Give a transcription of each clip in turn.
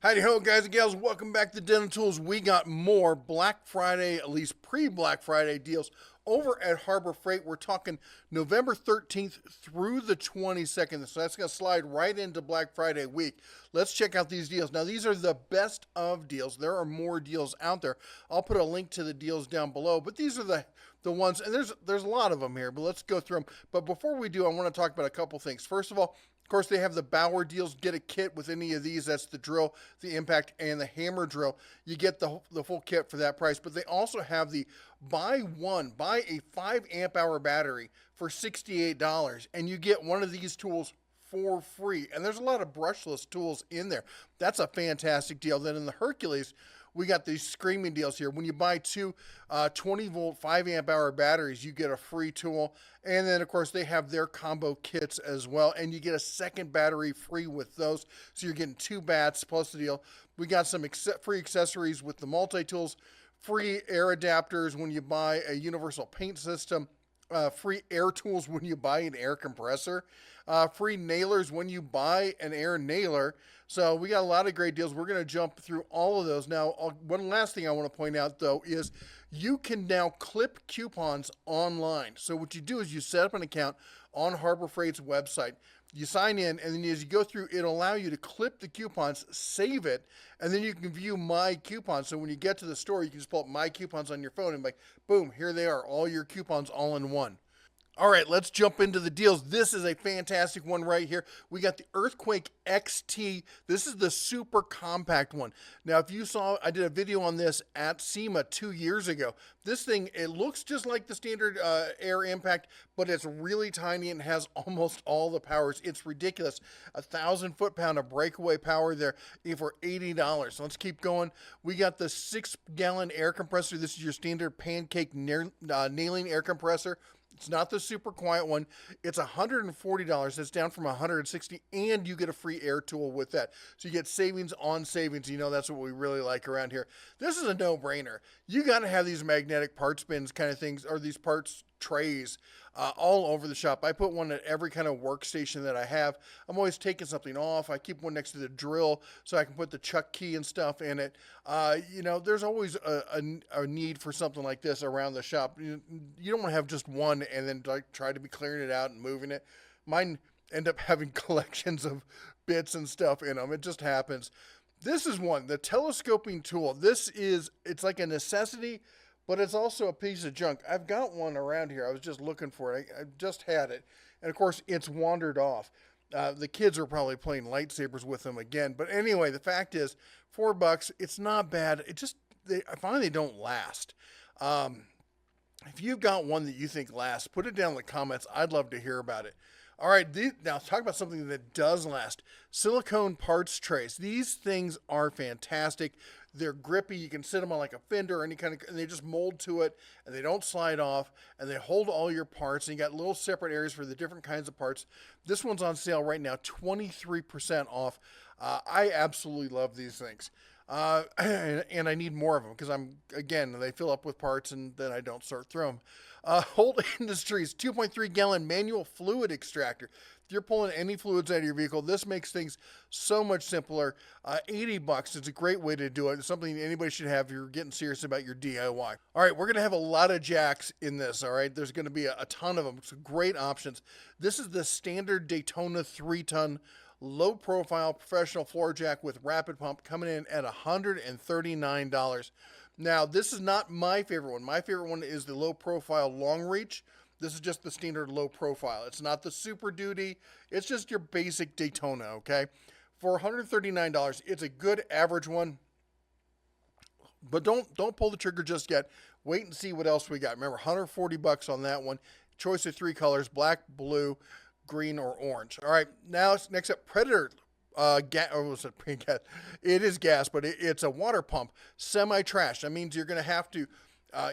Howdy ho, guys and gals. Welcome back to Dental Tools. We got more Black Friday, at least pre-Black Friday deals over at Harbor Freight. We're talking November 13th through the 22nd. So that's going to slide right into Black Friday week. Let's check out these deals. Now, these are the best of deals. There are more deals out there. I'll put a link to the deals down below, but these are the ones, and there's a lot of them here, but let's go through them. But before we do, I want to talk about a couple things. First of all, of course, they have the Bauer deals. Get a kit with any of these. That's the drill, the impact, and the hammer drill. You get the full kit for that price. But they also have the buy a 5 amp hour battery for $68, and you get one of these tools for free. And there's a lot of brushless tools in there. That's a fantastic deal. Then in the Hercules, we got these screaming deals here. When you buy two 20 volt 5 amp hour batteries, you get a free tool. And then of course they have their combo kits as well, and you get a second battery free with those. So you're getting 2 bats plus the deal. We got some free accessories with the multi-tools, free air adapters when you buy a universal paint system, free air tools when you buy an air compressor, free nailers when you buy an air nailer. So we got a lot of great deals. We're going to jump through all of those. Now, one last thing I want to point out, though, is you can now clip coupons online. So what you do is you set up an account on Harbor Freight's website. You sign in, and then as you go through, it'll allow you to clip the coupons, save it, and then you can view My Coupons. So when you get to the store, you can just pull up My Coupons on your phone and be like, boom, here they are, all your coupons all in one. All right, let's jump into the deals. This is a fantastic one right here. We got the Earthquake XT. This is the super compact one. Now, if you saw, I did a video on this at SEMA 2 years ago. This thing, it looks just like the standard Air Impact, but it's really tiny and has almost all the powers. It's ridiculous. 1,000 foot-pound of breakaway power there for $80. So let's keep going. We got the 6-gallon air compressor. This is your standard pancake nailing air compressor. It's not the super quiet one. It's $140. That's down from $160, and you get a free air tool with that. So you get savings on savings. You know, that's what we really like around here. This is a no-brainer. You got to have these magnetic parts bins kind of things, or these parts trays all over the shop. I put one at every kind of workstation that I have. I'm always taking something off. I keep one next to the drill so I can put the chuck key and stuff in it. You know, there's always a need for something like this around the shop. You don't want to have just one and then try to be clearing it out and moving it. Mine end up having collections of bits and stuff in them. It just happens. This is one, the telescoping tool. It's like a necessity, but it's also a piece of junk. I've got one around here. I was just looking for it. I just had it. And of course, it's wandered off. The kids are probably playing lightsabers with them again. But anyway, the fact is, $4, it's not bad. I find they don't last. If you've got one that you think lasts, put it down in the comments. I'd love to hear about it. All right, now talk about something that does last. Silicone parts trays. These things are fantastic. They're grippy. You can sit them on like a fender or any kind of, and they just mold to it, and they don't slide off, and they hold all your parts, and you got little separate areas for the different kinds of parts. This one's on sale right now, 23% off. I absolutely love these things. And I need more of them because they fill up with parts and then I don't sort through them. Holt Industries 2.3 gallon manual fluid extractor. If you're pulling any fluids out of your vehicle, this makes things so much simpler. $80. It's a great way to do it. It's something anybody should have if you're getting serious about your DIY. All right, we're going to have a lot of jacks in this, all right? There's going to be a ton of them. It's great options. This is the standard Daytona 3-ton low profile professional floor jack with rapid pump, coming in at $139. Now, this is not my favorite one. My favorite one is the low profile long reach. This is just the standard low profile. It's not the Super Duty. It's just your basic Daytona, okay? For $139, it's a good average one. But don't pull the trigger just yet. Wait and see what else we got. Remember, $140 on that one. Choice of 3 colors, black, blue, green, or orange. All right, now next up, Predator. It is gas, but it's a water pump, semi-trash. That means you're going to have to,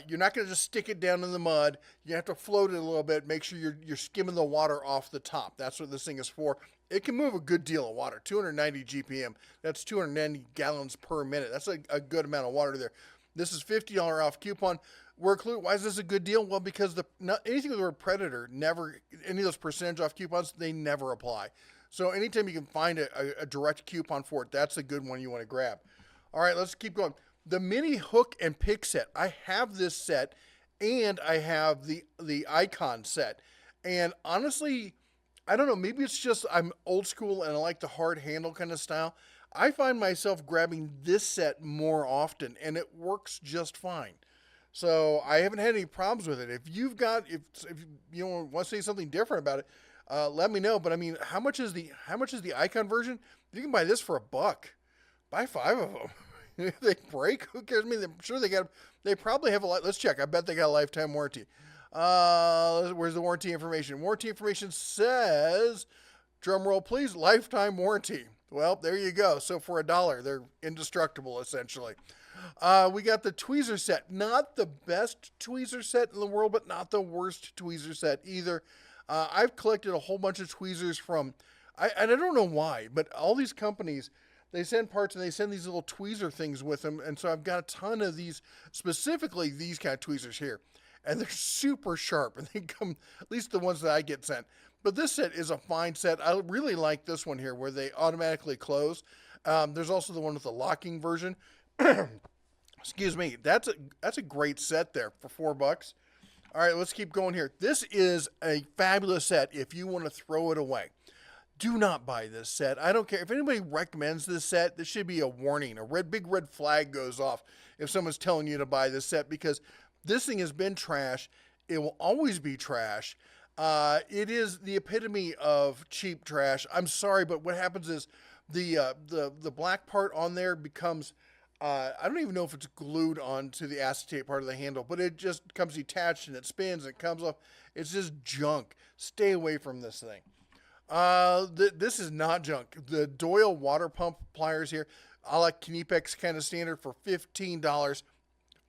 you're not going to just stick it down in the mud. You have to float it a little bit. Make sure you're skimming the water off the top. That's what this thing is for. It can move a good deal of water, 290 GPM. That's 290 gallons per minute. That's a good amount of water there. This is $50 off coupon. Why is this a good deal? Well, because anything with the word Predator, any of those percentage off coupons, they never apply. So anytime you can find a direct coupon for it, that's a good one you want to grab. All right, let's keep going. The mini hook and pick set. I have this set, and I have the icon set. And honestly, I don't know. Maybe it's just I'm old school and I like the hard handle kind of style. I find myself grabbing this set more often, and it works just fine. So I haven't had any problems with it. If you want to say something different about it, let me know. But I mean, how much is the icon version? You can buy this for $1. Buy 5 of them. If they break, who cares? I mean, I'm sure they probably have let's check. I bet they got a lifetime warranty. Where's the warranty information? Warranty information says, drum roll please, lifetime warranty. Well, there you go. So for $1, they're indestructible essentially. We got the tweezer set. Not the best tweezer set in the world, but not the worst tweezer set either. I've collected a whole bunch of tweezers and I don't know why, but all these companies, they send parts and they send these little tweezer things with them. And so I've got a ton of these, specifically these kind of tweezers here. And they're super sharp, and they come, at least the ones that I get sent. But this set is a fine set. I really like this one here where they automatically close. There's also the one with the locking version. Excuse me. That's a great set there for $4. All right, let's keep going here. This is a fabulous set if you want to throw it away. Do not buy this set. I don't care. If anybody recommends this set, there should be a warning. Big red flag goes off if someone's telling you to buy this set, because this thing has been trash. It will always be trash. It is the epitome of cheap trash. I'm sorry, but what happens is the black part on there becomes, I don't even know if it's glued onto the acetate part of the handle, but it just comes detached and it spins and it comes off. It's just junk. Stay away from this thing. This is not junk. The Doyle water pump pliers here, a la Knipex kind of standard, for $15.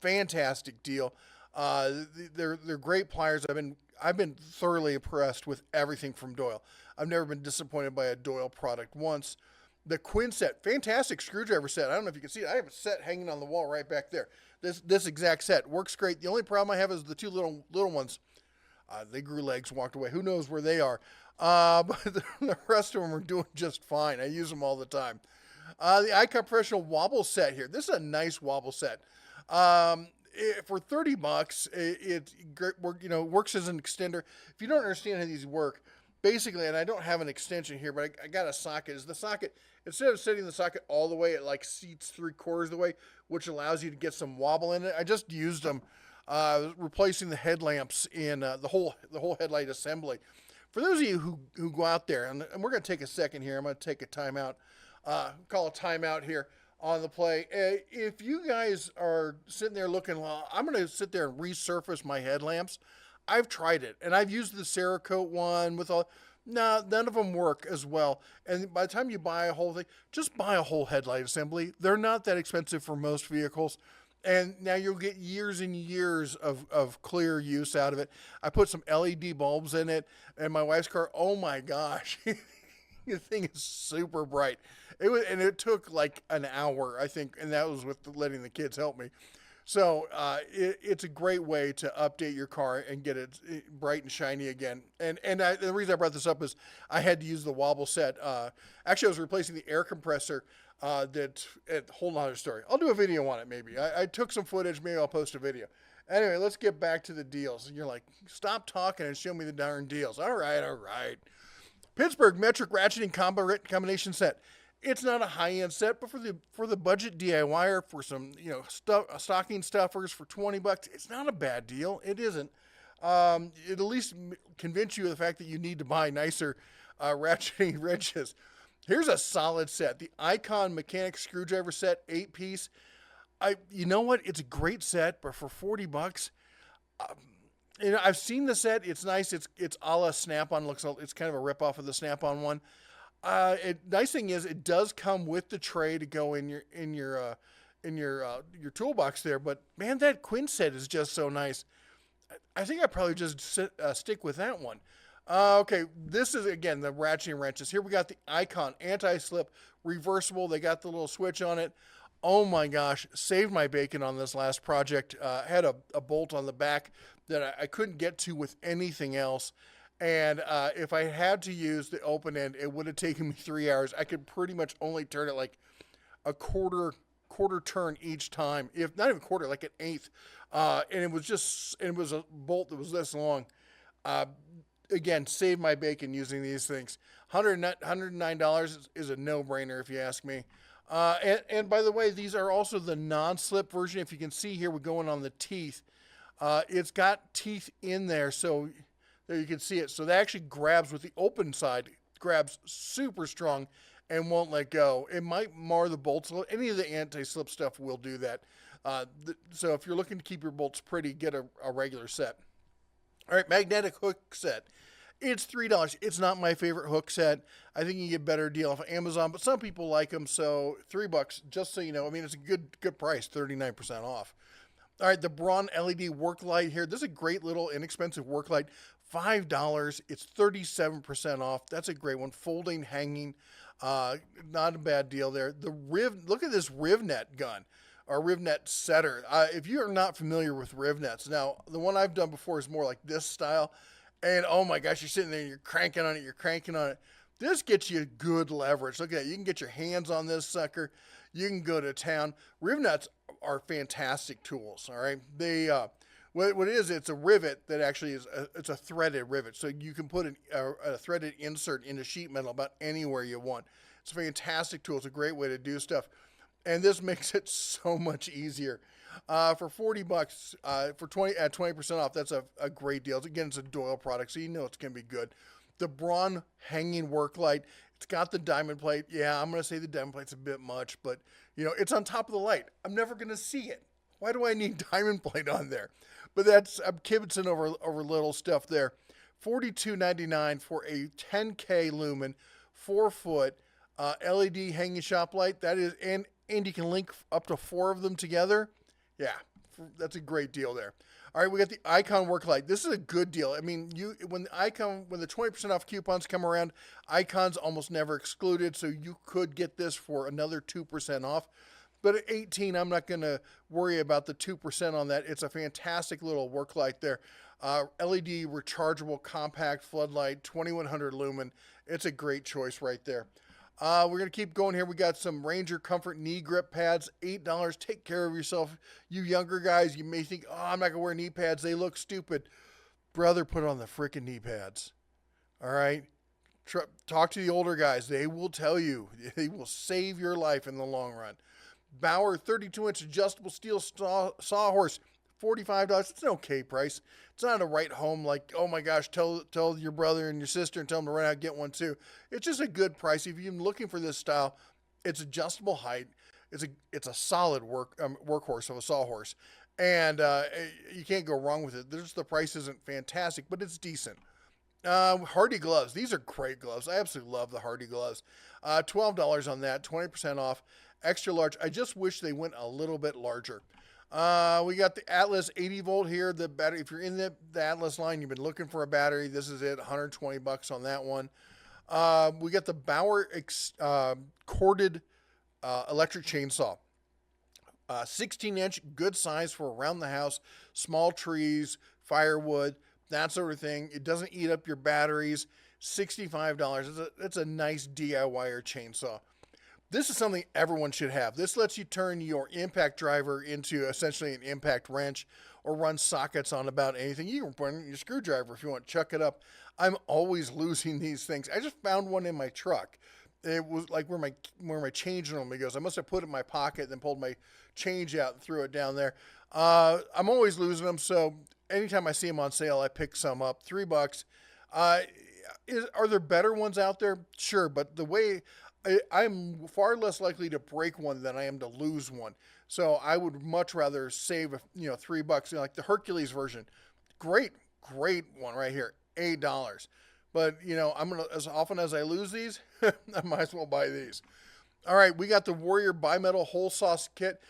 Fantastic deal. They're great pliers. I've been thoroughly impressed with everything from Doyle. I've never been disappointed by a Doyle product once. The Quinn set, fantastic screwdriver set. I don't know if you can see it. I have a set hanging on the wall right back there. This exact set works great. The only problem I have is the two little ones. They grew legs, walked away. Who knows where they are? But the rest of them are doing just fine. I use them all the time. The Icon Professional wobble set here. This is a nice wobble set. For $30, it works as an extender. If you don't understand how these work, basically, and I don't have an extension here, but I got a socket. Is the socket, instead of setting the socket all the way, it like seats 3/4 of the way, which allows you to get some wobble in it. I just used them, replacing the headlamps in the whole headlight assembly. For those of you who go out there, and we're going to take a second here. I'm going to take a timeout, call a timeout here on the play. If you guys are sitting there looking, well, I'm going to sit there and resurface my headlamps. I've tried it, and I've used the Cerakote one with all. No, none of them work as well. And by the time you buy a whole thing, just buy a whole headlight assembly. They're not that expensive for most vehicles. And now you'll get years and years of clear use out of it. I put some LED bulbs in it, and my wife's car, oh my gosh, the thing is super bright. It took like an hour, I think, and that was with letting the kids help me. So it's a great way to update your car and get it bright and shiny again. And the reason I brought this up is I had to use the wobble set. Actually, I was replacing the air compressor. Whole nother story. I'll do a video on it maybe. I took some footage. Maybe I'll post a video. Anyway, let's get back to the deals. And you're like, stop talking and show me the darn deals. All right. Pittsburgh metric ratcheting combination set. It's not a high-end set, but for the budget DIYer, for some stocking stuffers for $20, it's not a bad deal. It isn't. It at least convince you of the fact that you need to buy nicer ratcheting wrenches. Here's a solid set. The Icon mechanic screwdriver set, 8-piece. You know what? It's a great set, but for $40, I've seen the set. It's nice. It's a la Snap-on. It's kind of a rip-off of the Snap-on one. Nice thing is it does come with the tray to go in your toolbox there. But man, that Quinn set is just so nice. I think I probably just stick with that one. Okay, this is again the ratcheting wrenches. Here we got the Icon anti-slip reversible. They got the little switch on it. Oh my gosh, saved my bacon on this last project. Had a bolt on the back that I couldn't get to with anything else. And if I had to use the open end, it would have taken me 3 hours. I could pretty much only turn it like a quarter turn each time, if not even quarter, like an eighth. And it was a bolt that was this long. Uh, Again, save my bacon using these things. $109 is a no-brainer if you ask me. And by the way, these are also the non-slip version. If you can see here, we're going on the teeth. It's got teeth in there, so there you can see it. So that actually grabs with the open side, grabs super strong and won't let go. It might mar the bolts a little. Any of the anti-slip stuff will do that. So if you're looking to keep your bolts pretty, get a regular set. All right, magnetic hook set. It's $3. It's not my favorite hook set. I think you get a better deal off of Amazon, but some people like them, so $3, just so you know. I mean, it's a good price, 39% off. All right, the Braun LED work light here. This is a great little inexpensive work light. $5. It's 37% off. That's a great one. Folding, hanging. Not a bad deal there. Look at this RivNet gun. Our RivNet setter. If you are not familiar with RivNets, now the one I've done before is more like this style. And oh my gosh, you're sitting there and you're cranking on it. This gets you good leverage. Look at that. You can get your hands on this sucker. You can go to town. RivNets are fantastic tools. All right. What it is, it's a rivet that actually it's a threaded rivet. So you can put a threaded insert into sheet metal about anywhere you want. It's a fantastic tool. It's a great way to do stuff. And this makes it so much easier. For $40, at 20% off, that's a great deal. Again, it's a Doyle product, so you know it's going to be good. The Braun hanging work light. It's got the diamond plate. Yeah, I'm going to say the diamond plate's a bit much, but it's on top of the light. I'm never going to see it. Why do I need diamond plate on there? But I'm kibitzing over little stuff there. $42.99 for a 10K lumen, 4-foot LED hanging shop light. That is, and you can link up to 4 of them together. Yeah, that's a great deal there. All right, we got the Icon work light. This is a good deal. I mean, when the 20% off coupons come around, Icon's almost never excluded, so you could get this for another 2% off. But at $18, I'm not going to worry about the 2% on that. It's a fantastic little work light there. LED rechargeable compact floodlight, 2100 lumen. It's a great choice right there. We're going to keep going here. We got some Ranger Comfort knee grip pads, $8. Take care of yourself. You younger guys, you may think, I'm not going to wear knee pads. They look stupid. Brother, put on the frickin' knee pads. All right? Talk to the older guys. They will tell you. They will save your life in the long run. Bauer 32-inch adjustable steel sawhorse, $45. It's an okay price. It's not a right home like, oh my gosh, tell your brother and your sister and tell them to run out and get one too. It's just a good price. If you're looking for this style, it's adjustable height. It's a solid workhorse of a sawhorse, and you can't go wrong with it. The price isn't fantastic, but it's decent. Hardy gloves. These are great gloves. I absolutely love the Hardy gloves. $12 on that, 20% off. Extra large. I just wish they went a little bit larger. We got the Atlas 80 volt here. The battery, if you're in the Atlas line, you've been looking for a battery, this is it. $120 on that one. We got the Bauer corded electric chainsaw. 16-inch, good size for around the house, small trees, firewood, that sort of thing. It doesn't eat up your batteries. $65. It's a nice DIYer chainsaw. This is something everyone should have. This lets you turn your impact driver into essentially an impact wrench or run sockets on about anything. You can run your screwdriver if you want to chuck it up. I'm always losing these things. I just found one in my truck. It was like where my change normally goes. I must have put it in my pocket, then pulled my change out and threw it down there. I'm always losing them, so anytime I see them on sale, I pick some up. $3. Are there better ones out there? Sure, but the way I'm far less likely to break one than I am to lose one. So I would much rather save $3. Like the Hercules version, great one right here, $8. But I'm gonna, as often as I lose these, I might as well buy these. All right, we got the Warrior Bimetal Hole Saw Kit.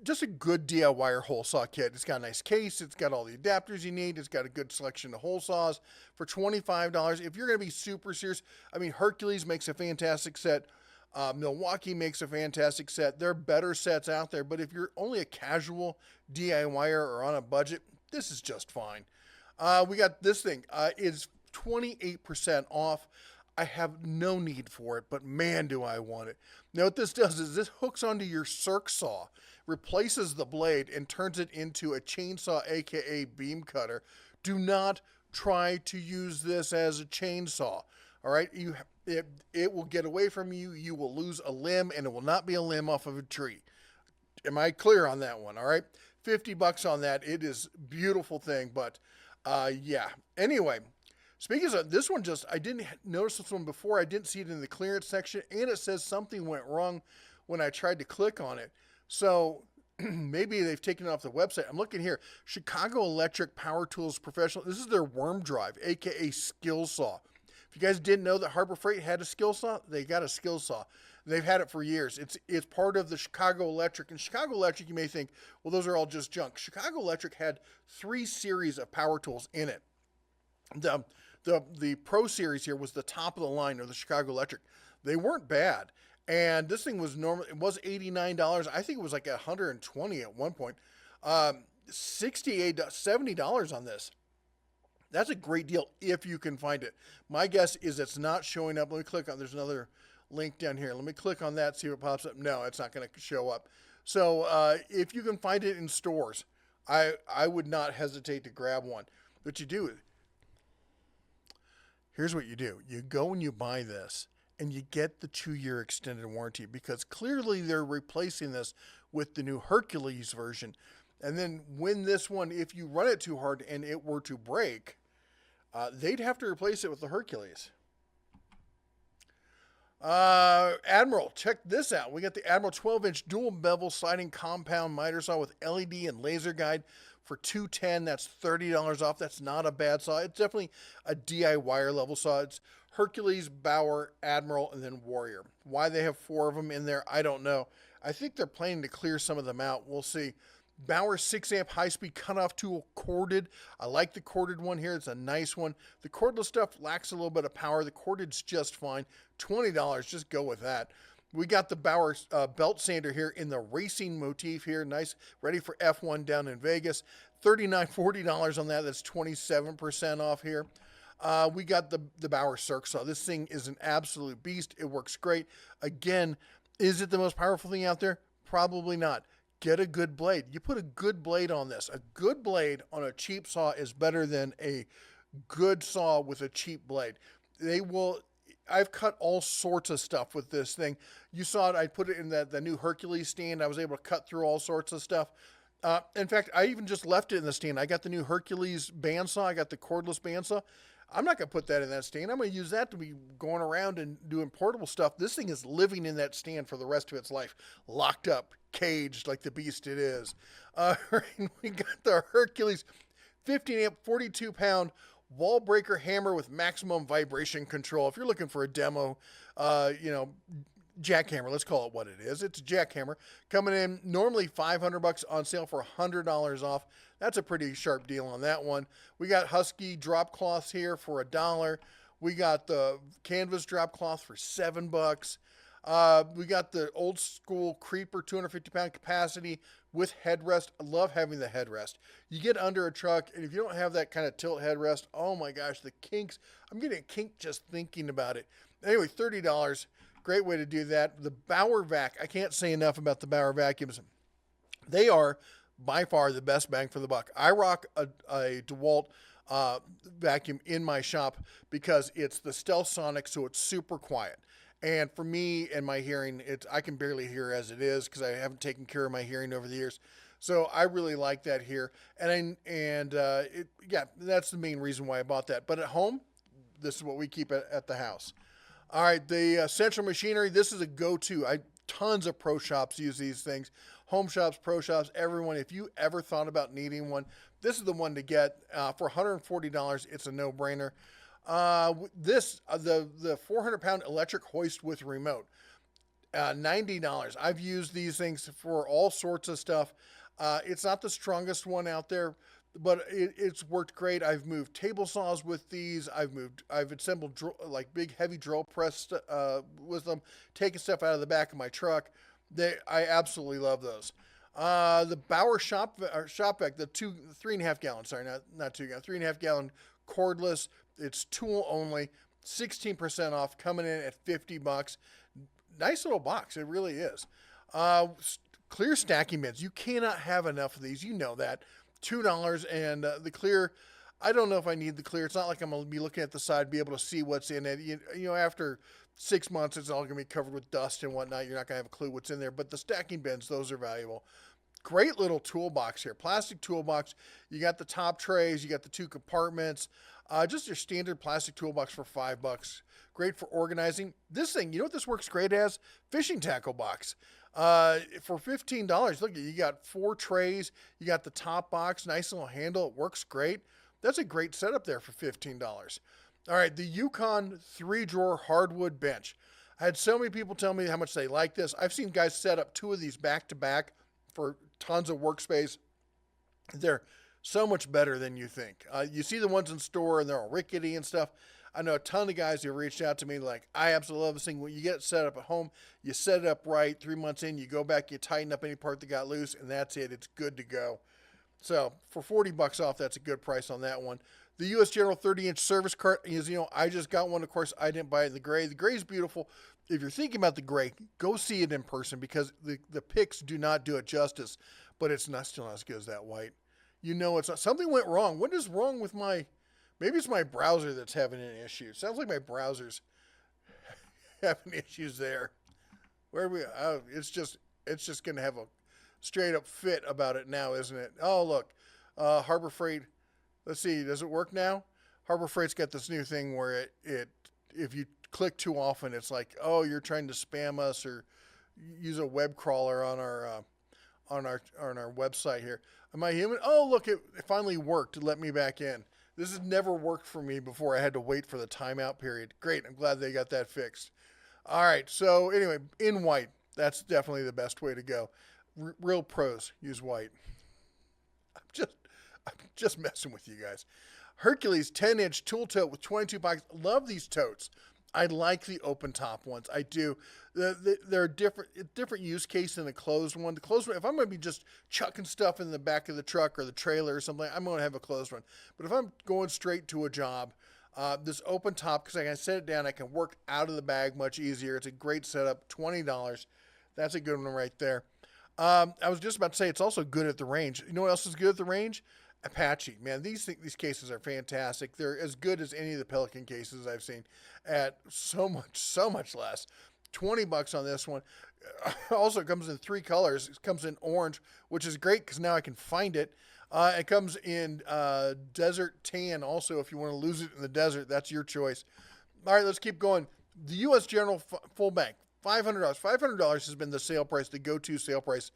Just a good DIYer hole saw kit. It's got a nice case. It's got all the adapters you need. It's got a good selection of hole saws for $25. If you're going to be super serious, I mean, Hercules makes a fantastic set. Milwaukee makes a fantastic set. There are better sets out there, but if you're only a casual DIYer or on a budget, this is just fine. We got this thing. It's 28% off. I have no need for it, but man, do I want it. Now, what this does is this hooks onto your circ saw, replaces the blade, and turns it into a chainsaw, aka beam cutter. Do not try to use this as a chainsaw. All right, it will get away from you. You will lose a limb, and it will not be a limb off of a tree. Am I clear on that one? All right, $50 on that. It is a beautiful thing, but yeah. Anyway. Speaking of this one, I didn't notice this one before. I didn't see it in the clearance section, and it says something went wrong when I tried to click on it. So maybe they've taken it off the website. I'm looking here. Chicago Electric Power Tools Professional. This is their worm drive, aka skill saw. If you guys didn't know that Harbor Freight had a skill saw, they got a skill saw. They've had it for years. It's part of the Chicago Electric. And Chicago Electric, you may think, well, those are all just junk. Chicago Electric had 3 series of power tools in it. The Pro Series here was the top of the line of the Chicago Electric. They weren't bad. And this thing was normal. It was $89. I think it was like $120 at one point. $68, $70 on this. That's a great deal if you can find it. My guess is it's not showing up. Let me click on, there's another link down here. Let me click on that, see what pops up. No, it's not going to show up. So if you can find it in stores, I would not hesitate to grab one. But you do. Here's what you do. You go and you buy this, and you get the 2-year extended warranty, because clearly they're replacing this with the new Hercules version. And then when this one, if you run it too hard and it were to break, they'd have to replace it with the Hercules. Admiral, check this out. We got the Admiral 12-inch dual bevel sliding compound miter saw with LED and laser guide for $210. That's $30 off. That's not a bad saw. It's definitely a DIY level saw. It's Hercules, Bauer, Admiral, and then Warrior. Why they have 4 of them in there, I don't know. I think they're planning to clear some of them out. We'll see. Bauer 6-amp high-speed cutoff tool, corded. I like the corded one here. It's a nice one. The cordless stuff lacks a little bit of power. The corded's just fine. $20, just go with that. We got the Bauer belt sander here in the racing motif here. Nice, ready for F1 down in Vegas. $39, $40 on that. That's 27% off here. We got the Bauer circ saw. This thing is an absolute beast. It works great. Again, is it the most powerful thing out there? Probably not. Get a good blade. You put a good blade on this. A good blade on a cheap saw is better than a good saw with a cheap blade. I've cut all sorts of stuff with this thing. You saw it. I put it in the new Hercules stand. I was able to cut through all sorts of stuff. In fact, I even just left it in the stand. I got the new Hercules bandsaw. I got the cordless bandsaw. I'm not going to put that in that stand. I'm going to use that to be going around and doing portable stuff. This thing is living in that stand for the rest of its life. Locked up, caged like the beast it is. We got the Hercules 15-amp, 42-pound wall breaker hammer with maximum vibration control. If you're looking for a demo, jackhammer, let's call it what it is. It's a jackhammer coming in normally $500, on sale for $100 off. That's a pretty sharp deal on that one. We got Husky drop cloths here for $1. We got the canvas drop cloth for $7. We got the old school Creeper 250-pound capacity with headrest. I love having the headrest. You get under a truck, and if you don't have that kind of tilt headrest, oh my gosh, the kinks. I'm getting a kink just thinking about it. Anyway, $30. Great way to do that. The Bauer vac. I can't say enough about the Bauer vacuums. They are by far the best bang for the buck. I rock a DeWalt vacuum in my shop because it's the Stealth Sonic, so it's super quiet. And for me and my hearing, I can barely hear as it is because I haven't taken care of my hearing over the years. So I really like that here. That's the main reason why I bought that. But at home, this is what we keep at the house. All right, the Central Machinery, this is a go-to. Tons of pro shops use these things. Home shops, pro shops, everyone. If you ever thought about needing one, this is the one to get. For $140, it's a no-brainer. The 400-pound electric hoist with remote, $90. I've used these things for all sorts of stuff. It's not the strongest one out there, but it's worked great. I've moved table saws with these. I've assembled like big heavy drill press with them, taking stuff out of the back of my truck. I absolutely love those. The Bauer shop vac, the 3.5 gallon, sorry, not 2 gallon, 3.5 gallon cordless It's tool only, 16% off, coming in at $50. Nice little box, it really is. Clear stacking bins. You cannot have enough of these. You know that. $2, and the clear. I don't know if I need the clear. It's not like I'm going to be looking at the side, be able to see what's in it. You know, after 6 months, it's all going to be covered with dust and whatnot. You're not going to have a clue what's in there. But the stacking bins, those are valuable. Great little toolbox here. Plastic toolbox. You got the top trays. You got the 2 compartments. Just your standard plastic toolbox for $5. Great for organizing. This thing, you know what this works great as? Fishing tackle box. For $15, look, you got 4 trays. You got the top box. Nice little handle. It works great. That's a great setup there for $15. All right, the Yukon 3-drawer hardwood bench. I had so many people tell me how much they like this. I've seen guys set up 2 of these back to back for tons of workspace. They're so much better than you think. You see the ones in store and they're all rickety and stuff. I know a ton of guys who reached out to me like, I absolutely love this thing. When you get it set up at home, you set it up right. 3 months in, you go back, you tighten up any part that got loose, and that's it. It's good to go. So for $40 off, that's a good price on that one. The U.S. General 30-inch service cart is, you know, I just got one. Of course, I didn't buy it in the gray. The gray is beautiful. If you're thinking about the gray, go see it in person because the pics do not do it justice, but it's not still not as good as that white. You know, it's not, something went wrong. What is wrong with maybe it's my browser that's having an issue. Sounds like my browser's having issues there. Where are we? It's just going to have a straight up fit about it now, isn't it? Oh, look, Harbor Freight. Let's see, does it work now? Harbor Freight's got this new thing where it if you click too often, it's like, oh, you're trying to spam us or use a web crawler on our website here. Am I human? Oh, look, it finally worked to let me back in. This has never worked for me before. I had to wait for the timeout period. Great, I'm glad they got that fixed. All right, so anyway, in white, that's definitely the best way to go. Real pros use white. I'm just messing with you guys. Hercules 10-inch tool tote with 22 pockets. Love these totes. I like the open top ones. I do. They're different use case than the closed one. The closed one, if I'm going to be just chucking stuff in the back of the truck or the trailer or something, I'm going to have a closed one. But if I'm going straight to a job, this open top, because I can set it down, I can work out of the bag much easier. It's a great setup. $20. That's a good one right there. I was just about to say it's also good at the range. You know what else is good at the range? Apache. Man, these cases are fantastic. They're as good as any of the Pelican cases I've seen at so much less. $20 on this one. Also, it comes in 3 colors. It comes in orange, which is great because now I can find it. It comes in desert tan also. If you want to lose it in the desert, that's your choice. All right, let's keep going. The U.S. General Full Bank, $500. $500 has been the sale price, the go-to sale price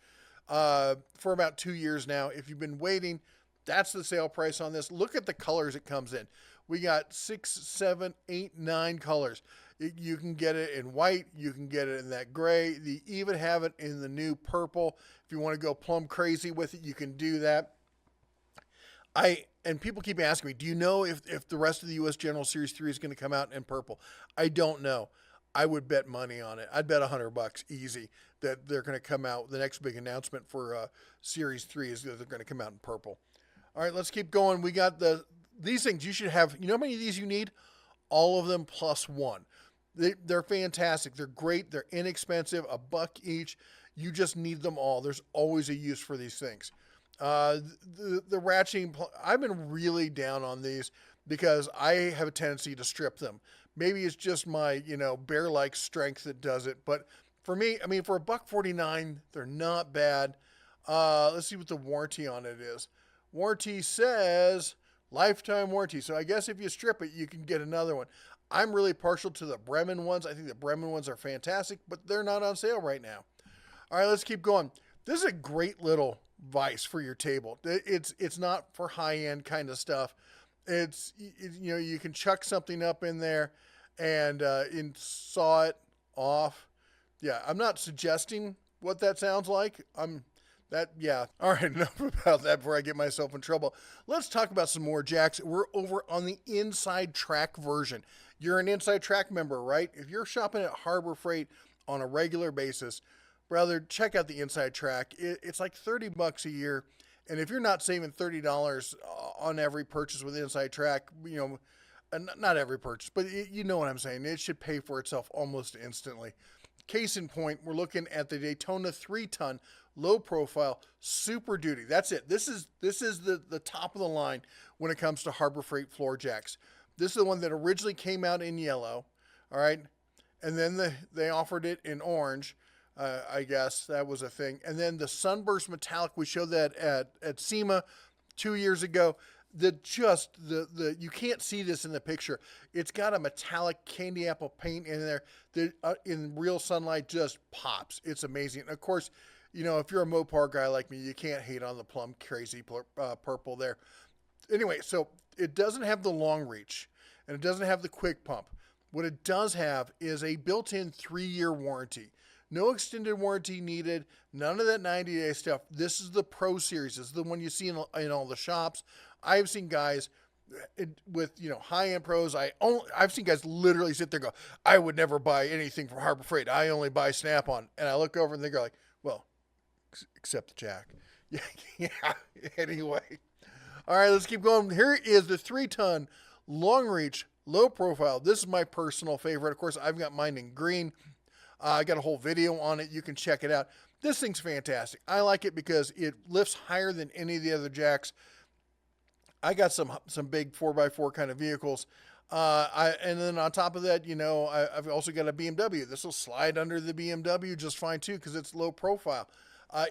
for about 2 years now. If you've been waiting, that's the sale price on this. Look at the colors it comes in. We got 6, 7, 8, 9 colors. You can get it in white. You can get it in that gray. They even have it in the new purple. If you want to go plumb crazy with it, you can do that. And people keep asking me, do you know if the rest of the U.S. General Series 3 is going to come out in purple? I don't know. I would bet money on it. I'd bet $100 easy that they're going to come out. The next big announcement for Series 3 is that they're going to come out in purple. All right, let's keep going. We got these things you should have. You know how many of these you need? All of them plus one. They're fantastic. They're great. They're inexpensive. $1 each. You just need them all. There's always a use for these things. The ratcheting, I've been really down on these because I have a tendency to strip them. Maybe it's just my, bear-like strength that does it. But for me, I mean, for $1.49, they're not bad. Let's see what the warranty on it is. Warranty says lifetime warranty. So I guess if you strip it, you can get another one. I'm really partial to the Bremen ones. I think the Bremen ones are fantastic, but they're not on sale right now. All right, let's keep going. This is a great little vise for your table. It's not for high-end kind of stuff. You can chuck something up in there and saw it off. Yeah, I'm not suggesting what that sounds like. All right, enough about that before I get myself in trouble. Let's talk about some more jacks. We're over on the inside track version. You're an inside track member, right? If you're shopping at Harbor Freight on a regular basis, brother, check out the inside track. It's like $30 a year. And if you're not saving $30 on every purchase with inside track, not every purchase, but you know what I'm saying. It should pay for itself almost instantly. Case in point, we're looking at the Daytona 3-ton low profile Super Duty. That's it. This is the top of the line when it comes to Harbor Freight floor jacks. This is the one that originally came out in yellow, all right, and then they offered it in orange. I guess that was a thing. And then the Sunburst Metallic, we showed that at SEMA 2 years ago. The you can't see this in the picture. It's got a metallic candy apple paint in there that in real sunlight just pops. It's amazing. And of course, you know, if you're a Mopar guy like me, you can't hate on the plum crazy purple there. Anyway, so it doesn't have the long reach and it doesn't have the quick pump. What it does have is a built-in 3-year warranty. No extended warranty needed. None of that 90-day stuff. This is the Pro Series. This is the one you see in all the shops. I've seen guys with, you know, high-end pros. I've seen guys literally sit there and go, I would never buy anything from Harbor Freight. I only buy Snap-on. And I look over and they go like, well, except the jack. Yeah. Anyway. All right, let's keep going. Here is the 3-ton long reach, low profile. This is my personal favorite. Of course, I've got mine in green. I got a whole video on it. You can check it out. This thing's fantastic. I like it because it lifts higher than any of the other jacks. I got some big 4x4 kind of vehicles. And then on top of that, you know, I've also got a BMW. This will slide under the BMW just fine too because it's low profile.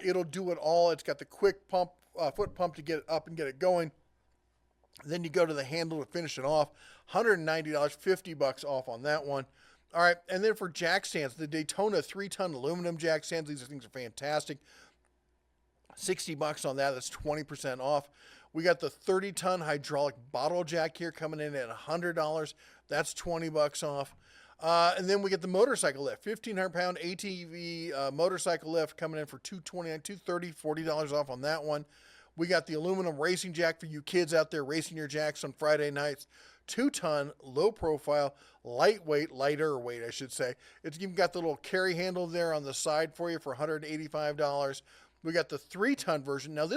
It'll do it all. It's got the quick pump, foot pump to get it up and get it going. Then you go to the handle to finish it off. $190, $50 off on that one. All right, and then for jack stands, the Daytona 3-ton aluminum jack stands. These things are fantastic. $60 on that. That's 20% off. We got the 30-ton hydraulic bottle jack here coming in at $100. That's $20 off. And then we get the motorcycle lift, 1,500-pound ATV motorcycle lift coming in for $229, $230, $40 off on that one. We got the aluminum racing jack for you kids out there racing your jacks on Friday nights. 2-ton, low profile, lightweight, lighter weight, I should say. It's even got the little carry handle there on the side for you for $185. We got the 3-ton version. Now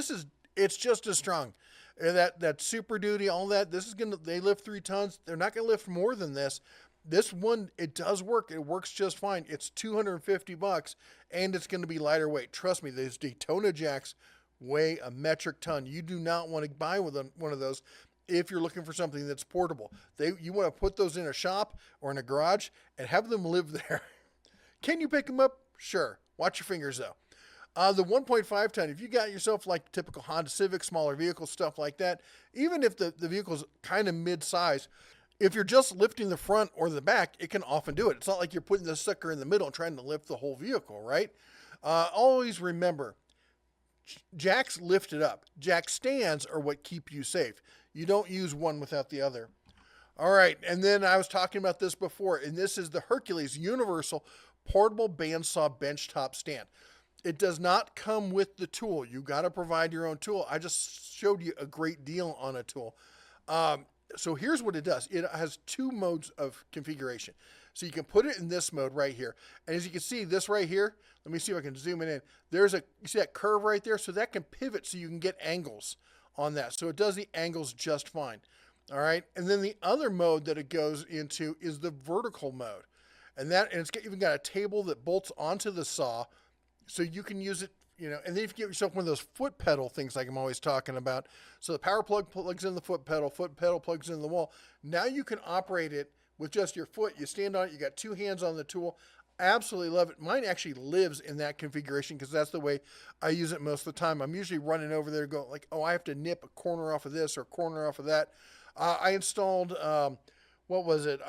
it's just as strong. That Super Duty, all that, they lift 3 tons. They're not going to lift more than this. This one, it does work. It works just fine. It's $250 and it's going to be lighter weight. Trust me, these Daytona jacks weigh a metric ton. You do not want to buy one of those if you're looking for something that's portable. You want to put those in a shop or in a garage and have them live there. Can you pick them up? Sure. Watch your fingers though. The 1.5 ton, if you got yourself like typical Honda Civic, smaller vehicle, stuff like that, even if the vehicle's kind of mid-size, if you're just lifting the front or the back, it can often do it. It's not like you're putting the sucker in the middle and trying to lift the whole vehicle, right? Always remember, jacks lift it up. Jack stands are what keep you safe. You don't use one without the other. All right, and then I was talking about this before, and this is the Hercules Universal Portable Bandsaw Benchtop Stand. It does not come with the tool. You got to provide your own tool. I just showed you a great deal on a tool. So here's what it does. It has 2 modes of configuration. So you can put it in this mode right here. And as you can see, this right here, let me see if I can zoom it in. You see that curve right there? So that can pivot so you can get angles on that. So it does the angles just fine. All right. And then the other mode that it goes into is the vertical mode. And it's even got a table that bolts onto the saw so you can use it, you know, and then if you get yourself one of those foot pedal things like I'm always talking about. So the power plug plugs in the foot pedal plugs in the wall. Now you can operate it with just your foot. You stand on it, you got 2 hands on the tool. Absolutely love it. Mine actually lives in that configuration because that's the way I use it most of the time. I'm usually running over there going like, oh, I have to nip a corner off of this or a corner off of that. I installed, what was it?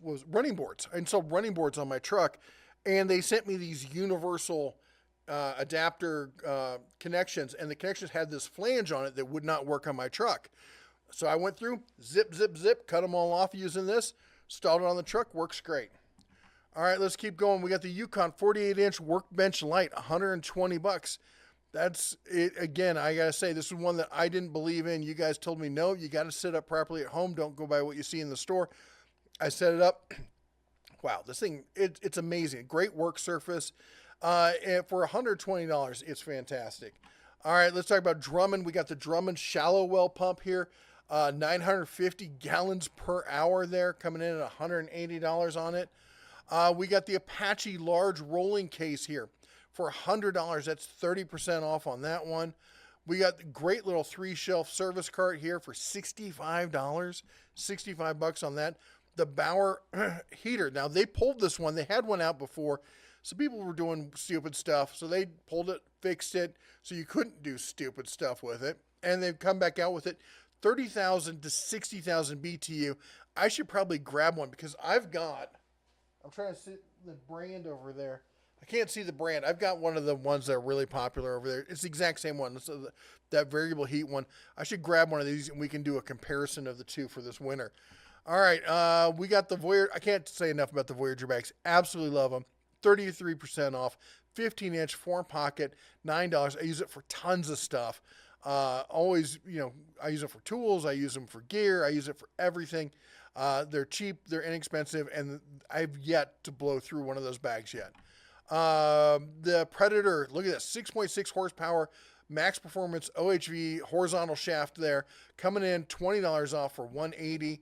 Was running boards. I installed running boards on my truck, and they sent me these universal adapter connections, and the connections had this flange on it that would not work on my truck. So I went through, zip, zip, zip, cut them all off using this, installed it on the truck, works great. All right, let's keep going. We got the Yukon 48-inch workbench light, $120. That's it. Again, I got to say, this is one that I didn't believe in. You guys told me, no, you got to set up properly at home. Don't go by what you see in the store. I set it up. Wow, this thing, it's amazing. Great work surface. And for $120, it's fantastic. All right, let's talk about Drummond. We got the Drummond shallow well pump here. 950 gallons per hour there, coming in at $180 on it. We got the Apache large rolling case here for $100. That's 30% off on that one. We got the great little 3-shelf service cart here for $65. 65 bucks on that. The Bauer heater. Now they pulled this one. They had one out before. So people were doing stupid stuff. So they pulled it, fixed it, so you couldn't do stupid stuff with it. And they've come back out with it. 30,000 to 60,000 BTU. I should probably grab one because I'm trying to see the brand over there. I can't see the brand. I've got one of the ones that are really popular over there. It's the exact same one. So that variable heat one. I should grab one of these and we can do a comparison of the two for this winter. All right. We got the Voyager. I can't say enough about the Voyager bags. Absolutely love them. 33% off. 15-inch, 4-pocket, $9. I use it for tons of stuff. Always, I use it for tools. I use them for gear. I use it for everything. They're cheap. They're inexpensive. And I've yet to blow through one of those bags yet. The Predator, look at this, 6.6 horsepower, max performance OHV horizontal shaft there, coming in $20 off for $180.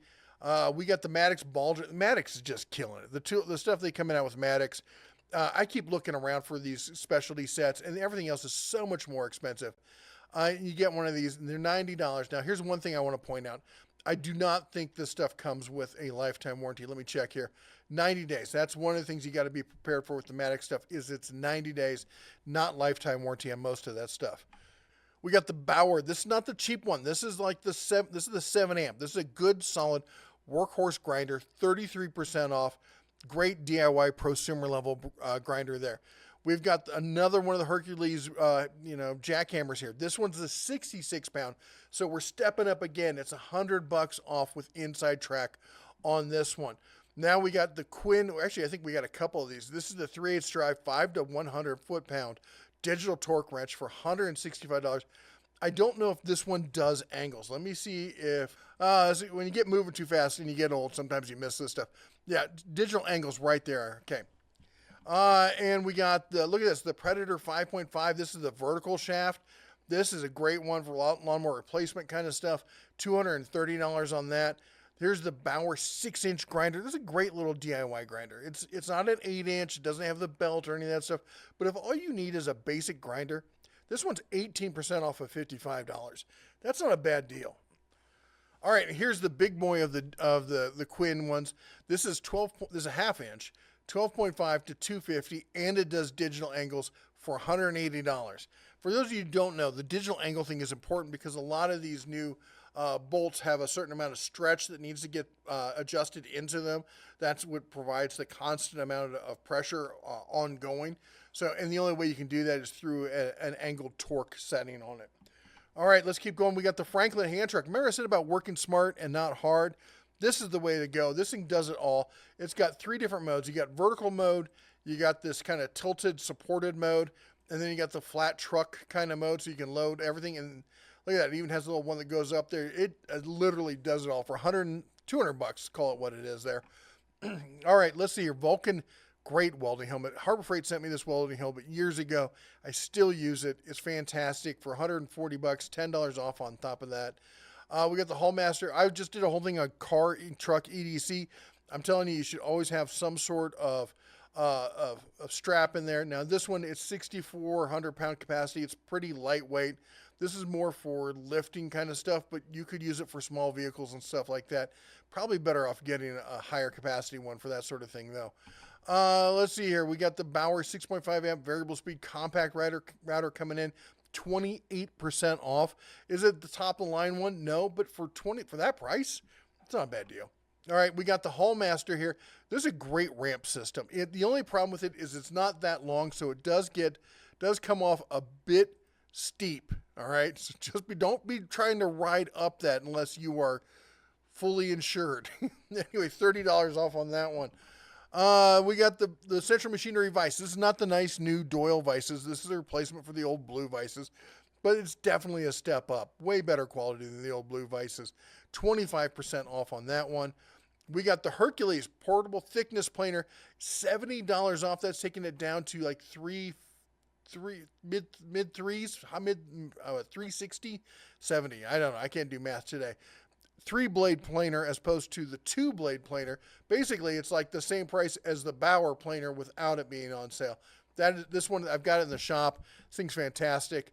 We got the Maddox Baldwin. Maddox is just killing it. The stuff they come out with Maddox. I keep looking around for these specialty sets, and everything else is so much more expensive. You get one of these, and they're $90. Now, here's one thing I want to point out. I do not think this stuff comes with a lifetime warranty. Let me check here. 90 days. That's one of the things you got to be prepared for with the Maddox stuff is it's 90 days, not lifetime warranty on most of that stuff. We got the Bauer. This is not the cheap one. This is like the 7 amp. This is a good, solid workhorse grinder, 33% off. Great DIY prosumer level grinder there. We've got another one of the Hercules, jackhammers here. This one's a 66 pound. So we're stepping up again. It's $100 off with inside track on this one. Now we got the Quinn. Actually, I think we got a couple of these. This is the 3/8 drive, 5 to 100 foot-pound digital torque wrench for $165. I don't know if this one does angles. Let me see if, when you get moving too fast and you get old, sometimes you miss this stuff. Yeah, digital angles right there. Okay. And we got look at this, the Predator 5.5. This is the vertical shaft. This is a great one for lawnmower replacement kind of stuff. $230 on that. Here's the Bauer 6-inch grinder. This is a great little DIY grinder. It's not an 8-inch. It doesn't have the belt or any of that stuff. But if all you need is a basic grinder, this one's 18% off of $55. That's not a bad deal. All right, here's the big boy of the Quinn ones. This is 12. This is a 1/2 inch, 12.5 to 250, and it does digital angles for $180. For those of you who don't know, the digital angle thing is important because a lot of these new bolts have a certain amount of stretch that needs to get adjusted into them. That's what provides the constant amount of pressure ongoing. So, and the only way you can do that is through an angled torque setting on it. All right, let's keep going. We got the Franklin hand truck. Remember I said about working smart and not hard? This is the way to go. This thing does it all. It's got 3 different modes. You got vertical mode, you got this kind of tilted supported mode, and then you got the flat truck kind of mode so you can load everything. And look at that, it even has a little one that goes up there. It literally does it all for $200, call it what it is there. All right, let's see here. Vulcan, great welding helmet. Harbor Freight sent me this welding helmet years ago. I still use it. It's fantastic for $140, $10 off on top of that. We got the Hallmaster. I just did a whole thing on car truck EDC. I'm telling you, you should always have some sort of strap in there. Now this one is 6,400 pound capacity. It's pretty lightweight. This is more for lifting kind of stuff, but you could use it for small vehicles and stuff like that. Probably better off getting a higher capacity one for that sort of thing though. Let's see here. We got the Bauer 6.5 amp variable speed compact router coming in. 28% off. Is it the top of the line one? No, but for that price, it's not a bad deal. All right, we got the Hallmaster here. This is a great ramp system. The only problem with it is it's not that long, so it does come off a bit steep. All right, so don't be trying to ride up that unless you are fully insured. Anyway, $30 off on that one. We got the Central Machinery vise. This is not the nice new Doyle vices. This is a replacement for the old blue vices, but it's definitely a step up. Way better quality than the old blue vices. 25% off on that one. We got the Hercules portable thickness planer, $70 off. That's taking it down to like mid threes, mid 360, 70. I don't know. I can't do math today. 3-blade planer as opposed to the 2-blade planer. Basically, it's like the same price as the Bauer planer without it being on sale. This one, I've got it in the shop. This thing's fantastic.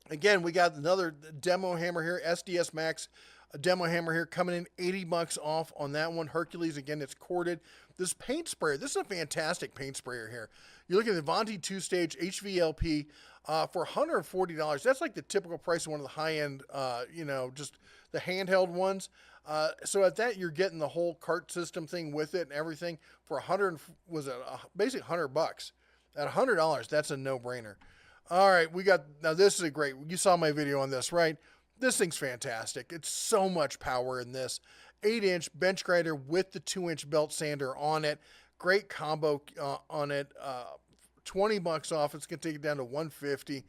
Again, we got another demo hammer here, SDS Max, a demo hammer here coming in $80 off on that one. Hercules, again, it's corded. This paint sprayer, this is a fantastic paint sprayer here. You're looking at the Vonti 2-stage HVLP for $140. That's like the typical price of one of the high-end, just the handheld ones. So at that, you're getting the whole cart system thing with it and everything for basically $100. At $100, that's a no-brainer. All right, now this is a great, you saw my video on this, right? This thing's fantastic. It's so much power in this. 8-inch bench grinder with the 2-inch belt sander on it. Great combo on it. $20 off. It's going to take it down to $150.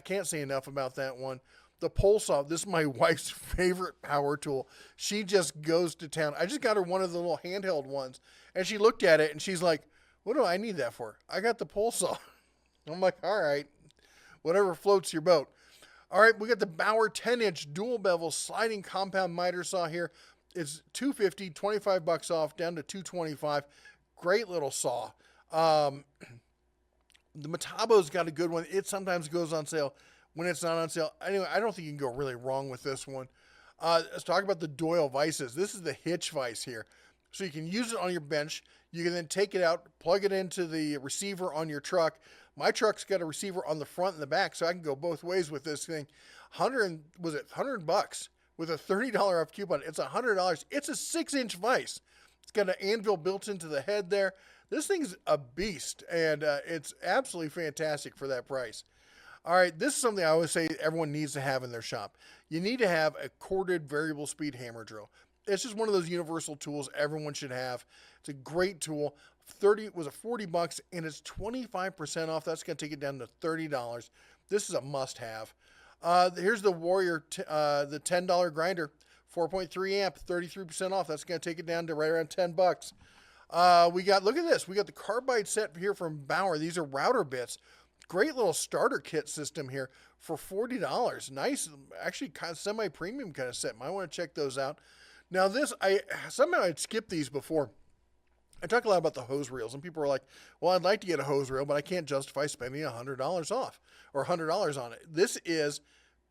Can't say enough about that one. The pole saw, this is my wife's favorite power tool. She just goes to town. I just got her one of the little handheld ones, and she looked at it, and she's like, what do I need that for? I got the pole saw. I'm like, all right, whatever floats your boat. All right, we got the Bauer 10-inch dual bevel sliding compound miter saw here. It's $250, $25 off, down to $225. Great little saw. The Metabo's got a good one. It sometimes goes on sale when it's not on sale. Anyway, I don't think you can go really wrong with this one. Let's talk about the Doyle vices. This is the hitch vise here. So you can use it on your bench. You can then take it out, plug it into the receiver on your truck. My truck's got a receiver on the front and the back, so I can go both ways with this thing. $100 with a $30 off coupon. It's $100. It's a 6-inch vise. It's got an anvil built into the head there. This thing's a beast, and it's absolutely fantastic for that price. All right, this is something I always say everyone needs to have in their shop. You need to have a corded variable speed hammer drill. It's just one of those universal tools everyone should have. It's a great tool. $40, and it's 25% off. That's going to take it down to $30. This is a must-have. Here's the Warrior, the $10 grinder, 4.3 amp, 33% off. That's going to take it down to right around $10. Look at this. We got the carbide set here from Bauer. These are router bits. Great little starter kit system here for $40. Nice, actually kind of semi-premium kind of set. Might want to check those out. Now this, somehow I'd skipped these before. I talk a lot about the hose reels, and people are like, well, I'd like to get a hose reel, but I can't justify spending $100 off or $100 on it. This is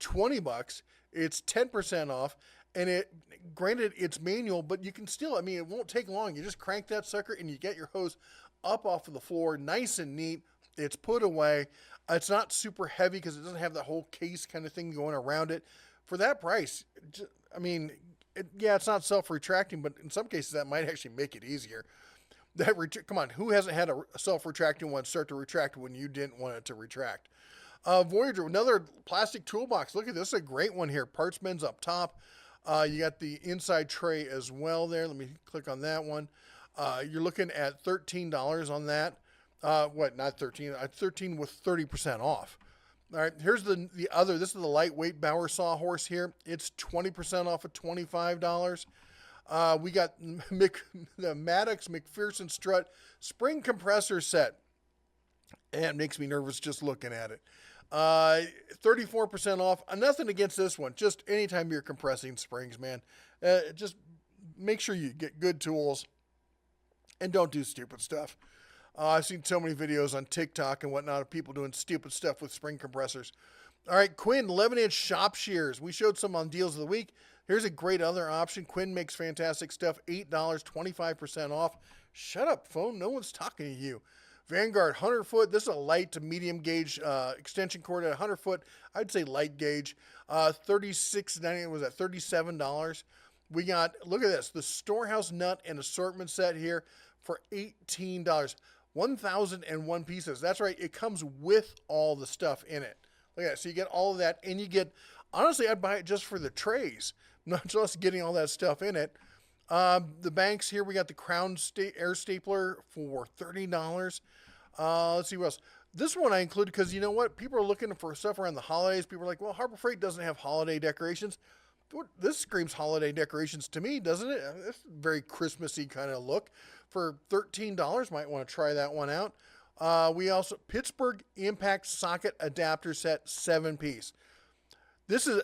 $20. It's 10% off, and granted, it's manual, but you can still, it won't take long. You just crank that sucker, and you get your hose up off of the floor, nice and neat. It's put away. It's not super heavy because it doesn't have the whole case kind of thing going around it. For that price, it's not self-retracting, but in some cases, that might actually make it easier. Come on, who hasn't had a self-retracting one start to retract when you didn't want it to retract? Voyager, another plastic toolbox. Look at this, a great one here. Parts bins up top. You got the inside tray as well there. Let me click on that one. You're looking at $13 on that. Not 13, 13 with 30% off. All right, here's the other. This is the lightweight Bauer sawhorse here. It's 20% off of $25. We got the Maddox McPherson Strut spring compressor set. And it makes me nervous just looking at it. 34% off. Nothing against this one. Just anytime you're compressing springs, man, just make sure you get good tools and don't do stupid stuff. I've seen so many videos on TikTok and whatnot of people doing stupid stuff with spring compressors. All right, Quinn 11-inch shop shears. We showed some on Deals of the Week. Here's a great other option. Quinn makes fantastic stuff. $8, 25% off. Shut up, phone. No one's talking to you. Vanguard 100-foot. This is a light to medium gauge extension cord at 100-foot. I'd say light gauge. $36.90. Was that $37? We got, look at this, the Storehouse Nut and Assortment set here for $18. 1,001 pieces. That's right. It comes with all the stuff in it. Look at that. So you get all of that, and you get, honestly, I'd buy it just for the trays, not just getting all that stuff in it. The banks here, we got the Crown Air Stapler for $30. Let's see what else. This one I included because you know what? People are looking for stuff around the holidays. People are like, well, Harbor Freight doesn't have holiday decorations. This screams holiday decorations to me, doesn't it? It's a very Christmassy kind of look. For $13, might want to try that one out. We also, Pittsburgh Impact Socket Adapter Set 7-piece. This is,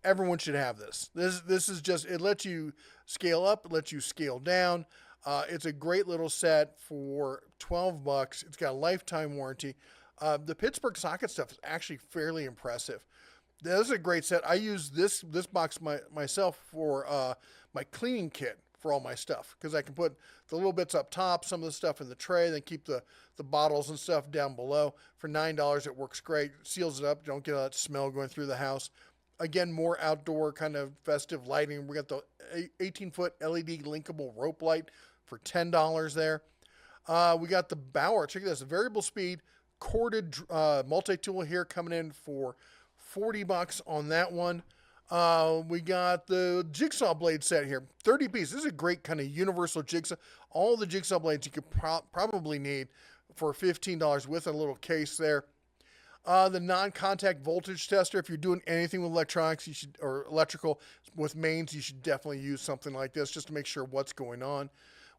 everyone should have this. This is just, it lets you scale up, it lets you scale down. It's a great little set for $12. It's got a lifetime warranty. The Pittsburgh socket stuff is actually fairly impressive. This is a great set. I use this box myself for my cleaning kit for all my stuff, because I can put the little bits up top, some of the stuff in the tray, then keep the bottles and stuff down below. For $9, it works great. It seals it up. You don't get all that smell going through the house. Again, more outdoor kind of festive lighting. We got the 18-foot LED linkable rope light for $10 there. We got the Bauer. Check this, a variable speed corded multi-tool here coming in for $40 on that one. We got the jigsaw blade set here, 30 piece. This is a great kind of universal jigsaw. All the jigsaw blades you could probably need for $15 with a little case there. The non-contact voltage tester. If you're doing anything with electronics, you should, or electrical with mains, you should definitely use something like this just to make sure what's going on.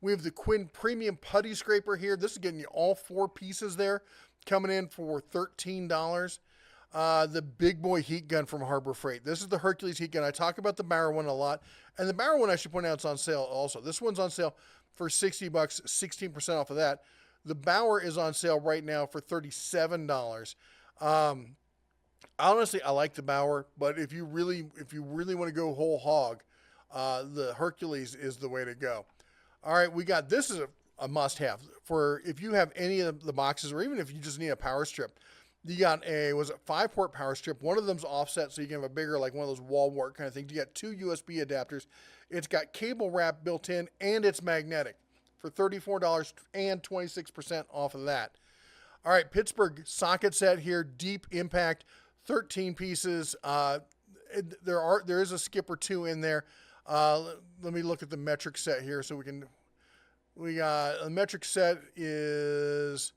We have the Quinn Premium Putty Scraper here. This is getting you all 4 pieces there, coming in for $13. The big boy heat gun from Harbor Freight. This is the Hercules heat gun. I talk about the Bauer one a lot, and the Bauer one, I should point out, it's on sale also. This one's on sale for $60, 16% off of that. The Bauer is on sale right now for $37. Honestly, I like the Bauer, but if you really want to go whole hog, the Hercules is the way to go. All right, we got, this is a must-have for if you have any of the boxes, or even if you just need a power strip. You got a 5-port power strip. One of them's offset, so you can have a bigger, like one of those wall wart kind of things. You got 2 USB adapters. It's got cable wrap built in, and it's magnetic for $34 and 26% off of that. All right, Pittsburgh socket set here, deep impact, 13 pieces. There is a skip or 2 in there. Let me look at the metric set here so we got a metric set is,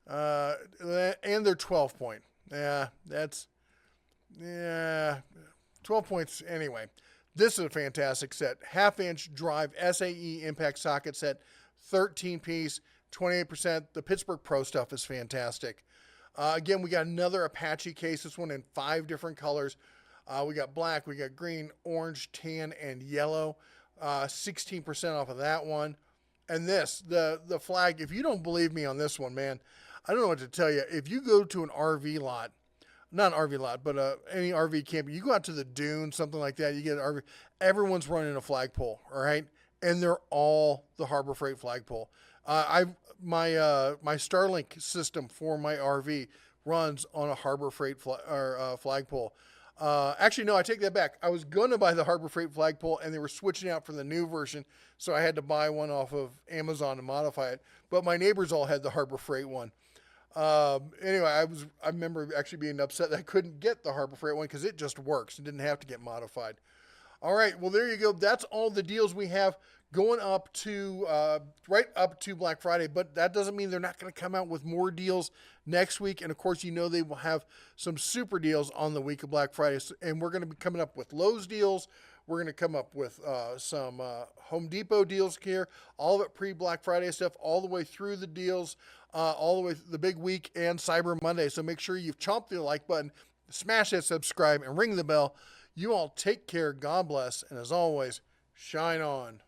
and they're 12 point. Yeah, 12 points anyway. This is a fantastic set. 1/2-inch drive SAE impact socket set, 13 piece, 28%. The Pittsburgh Pro stuff is fantastic. Again, we got another Apache case. This one in 5 different colors. We got black, we got green, orange, tan, and yellow. 16% off of that one. And this, the flag, if you don't believe me on this one, man, I don't know what to tell you. If you go to an RV lot, not an RV lot, but any RV camping, you go out to the dune, something like that, you get an RV, everyone's running a flagpole, all right? And they're all the Harbor Freight flagpole. My Starlink system for my RV runs on a Harbor Freight flagpole. Actually, no, I take that back. I was going to buy the Harbor Freight flagpole, and they were switching out for the new version, so I had to buy one off of Amazon and modify it. But my neighbors all had the Harbor Freight one. Anyway, I remember actually being upset that I couldn't get the Harbor Freight one because it just works. It didn't have to get modified. All right, well, there you go. That's all the deals we have going up to right up to Black Friday, but that doesn't mean they're not going to come out with more deals next week. And of course, you know they will have some super deals on the week of Black Friday, and we're going to be coming up with Lowe's deals. We're going to come up with some Home Depot deals here, all of it pre-Black Friday stuff, all the way through the deals, all the way through the big week and Cyber Monday. So make sure you've chomped the like button, smash that subscribe, and ring the bell. You all take care. God bless. And as always, shine on.